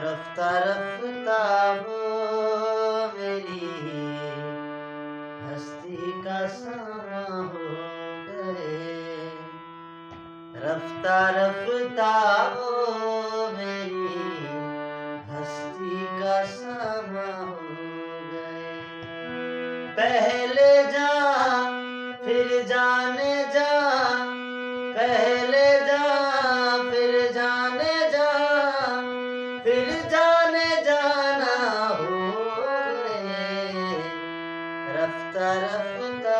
रफ्ता रफ्ता वो मेरी हस्ती का समा हो गए। रफ्ता रफ्ता वो मेरी हस्ती का समा हो गए। पहले जा फिर जाने जा, पहले जा फिर जाने जा, फिर जाने जाना हो गए। रफ्ता रफ्ता